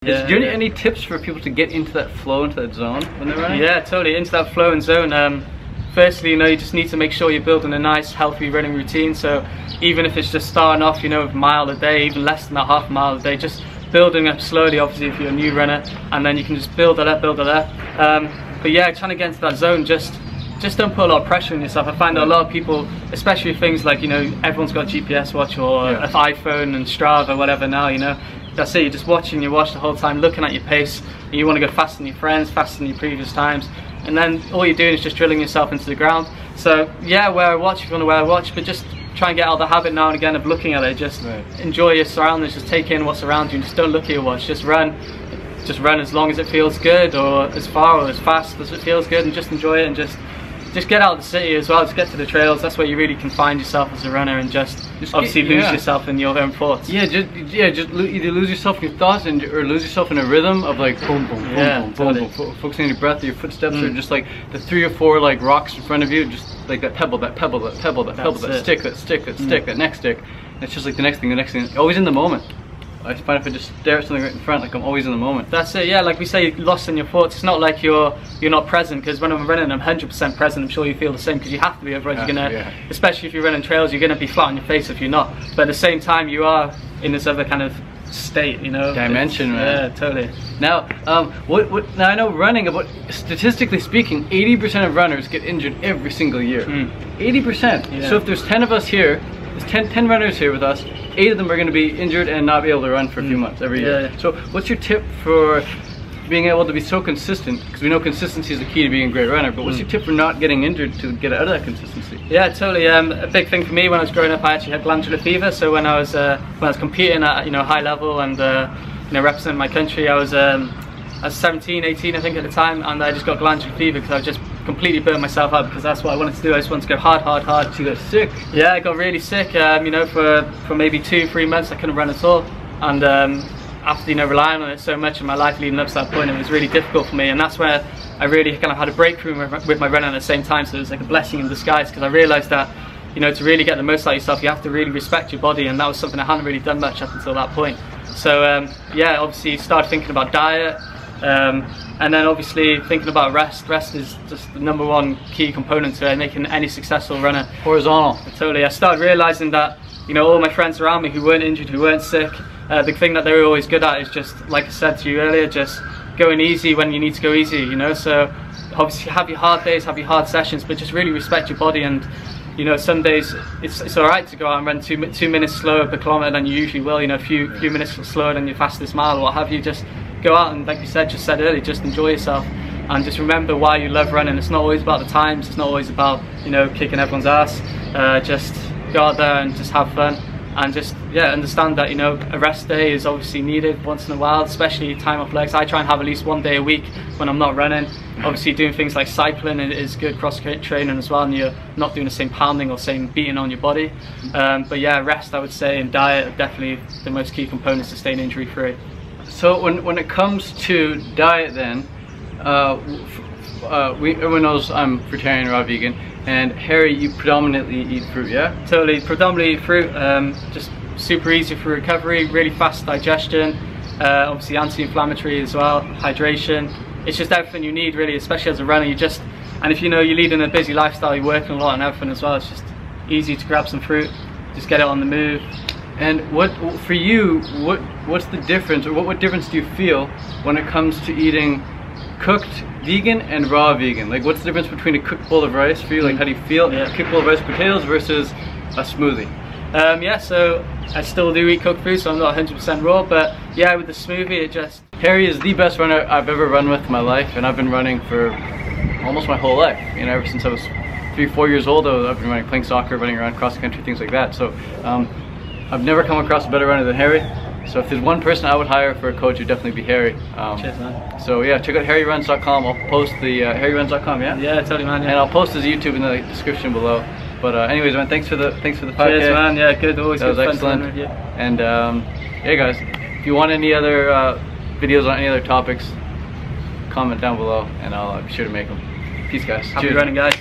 Yeah, do you have any tips for people to get into that flow, into that zone when they're running? Yeah, totally, into that flow and zone. Firstly, you know, you just need to make sure you're building a nice, healthy running routine. So even if it's just starting off, you know, with a mile a day, even less than a half a mile a day, just building up slowly, obviously, if you're a new runner, and then you can just build it up, build it up. But yeah, trying to get into that zone, just don't put a lot of pressure on yourself. I find that a lot of people, especially things like, you know, everyone's got a GPS watch or an iPhone and Strava, whatever now, you know. That's it, you're just watching, you watch the whole time, looking at your pace, and you want to go faster than your friends, faster than your previous times, and then all you're doing is just drilling yourself into the ground. So yeah, wear a watch if you want to wear a watch, but just try and get out of the habit now and again of looking at it. Just enjoy your surroundings, just take in what's around you, and just don't look at your watch. Just run as long as it feels good, or as far or as fast as it feels good, and just enjoy it, and just get out of the city as well, just get to the trails. That's where you really can find yourself as a runner, and just obviously lose yourself in your own thoughts. Yeah, just either lose yourself in your thoughts or lose yourself in a rhythm of like boom, boom, boom, boom, boom, boom. Focusing on your breath, your footsteps, or just like the 3 or 4 like rocks in front of you, just like that pebble, that pebble, that pebble, that pebble, that stick, that stick, that stick, that next stick. And it's just like the next thing, always in the moment. I find if I just stare at something right in front, like I'm always in the moment. That's it, yeah, like we say, lost in your thoughts. It's not like you're not present, because when I'm running, I'm 100% present. I'm sure you feel the same, because you have to be, otherwise you're gonna, especially if you're running trails, you're gonna be flat on your face if you're not. But at the same time, you are in this other kind of state, you know. Dimension, man. Yeah, totally. Now, now I know running, about statistically speaking, 80% of runners get injured every single year. 80%. Yeah. So if there's 10 of us here, there's 10 runners here with us, 8 of them are going to be injured and not be able to run for a few months every year. Yeah. So what's your tip for being able to be so consistent? Because we know consistency is the key to being a great runner, but what's your tip for not getting injured to get out of that consistency? Yeah, totally. A big thing for me when I was growing up, I actually had glandular fever. So when I was competing at, you know, high level and you know, representing my country, I was 17, 18 I think at the time, and I just got glandular fever because I just completely burned myself out, because that's what I wanted to do. I just wanted to go hard. So you got sick? Yeah, I got really sick. You know, for maybe 2-3 months I couldn't run at all, and after, you know, relying on it so much in my life leading up to that point, it was really difficult for me, and that's where I really kind of had a breakthrough with my running at the same time. So it was like a blessing in disguise, because I realised that, you know, to really get the most out of yourself, you have to really respect your body, and that was something I hadn't really done much up until that point. So yeah, obviously started thinking about diet, and then obviously thinking about rest. Rest is just the #1 key component to making any successful runner. Horizontal. Totally. I started realising that, you know, all my friends around me who weren't injured, who weren't sick, the thing that they were always good at is just, like I said to you earlier, just going easy when you need to go easy, you know. So obviously have your hard days, have your hard sessions, but just really respect your body. And you know, some days it's alright to go out and run 2 minutes slower per kilometre than you usually will, you know, a few minutes slower than your fastest mile or what have you. Just go out and, like you said earlier, just enjoy yourself, and just remember why you love running. It's not always about the times, it's not always about, you know, kicking everyone's ass. Just go out there and just have fun, and just, yeah, understand that, you know, a rest day is obviously needed once in a while, especially time off legs. I try and have at least 1 day a week when I'm not running. Obviously doing things like cycling is good cross training as well, and you're not doing the same pounding or same beating on your body. But yeah, rest, I would say, and diet are definitely the most key components to staying injury free. So when it comes to diet then, everyone knows I'm vegetarian, raw vegan, and Harry, you predominantly eat fruit, yeah? Totally, predominantly fruit, just super easy for recovery, really fast digestion, obviously anti-inflammatory as well, hydration. It's just everything you need really, especially as a runner. And if you know you're leading a busy lifestyle, you're working a lot and everything as well, it's just easy to grab some fruit, just get it on the move. And for you, what's the difference, or what difference do you feel when it comes to eating cooked vegan and raw vegan? Like, what's the difference between a cooked bowl of rice for you? Like, how do you feel a cooked bowl of rice and potatoes versus a smoothie? Yeah, so I still do eat cooked food, so I'm not 100% raw, but yeah, with the smoothie, it just... Harry is the best runner I've ever run with in my life, and I've been running for almost my whole life. You know, ever since I was 3-4 years old, I've been running, playing soccer, running around cross country, things like that. So I've never come across a better runner than Harry. So if there's one person I would hire for a coach, it would definitely be Harry. Cheers, man. So yeah, check out harryruns.com. I'll post the harryruns.com, yeah? Yeah, totally, man. Yeah. And I'll post his YouTube in the description below. But anyways, man, thanks for the podcast. Cheers, man. Yeah, good. Always that good. Was excellent. Fun to and yeah, guys, if you want any other videos on any other topics, comment down below, and I'll be sure to make them. Peace, guys. Happy running, guys.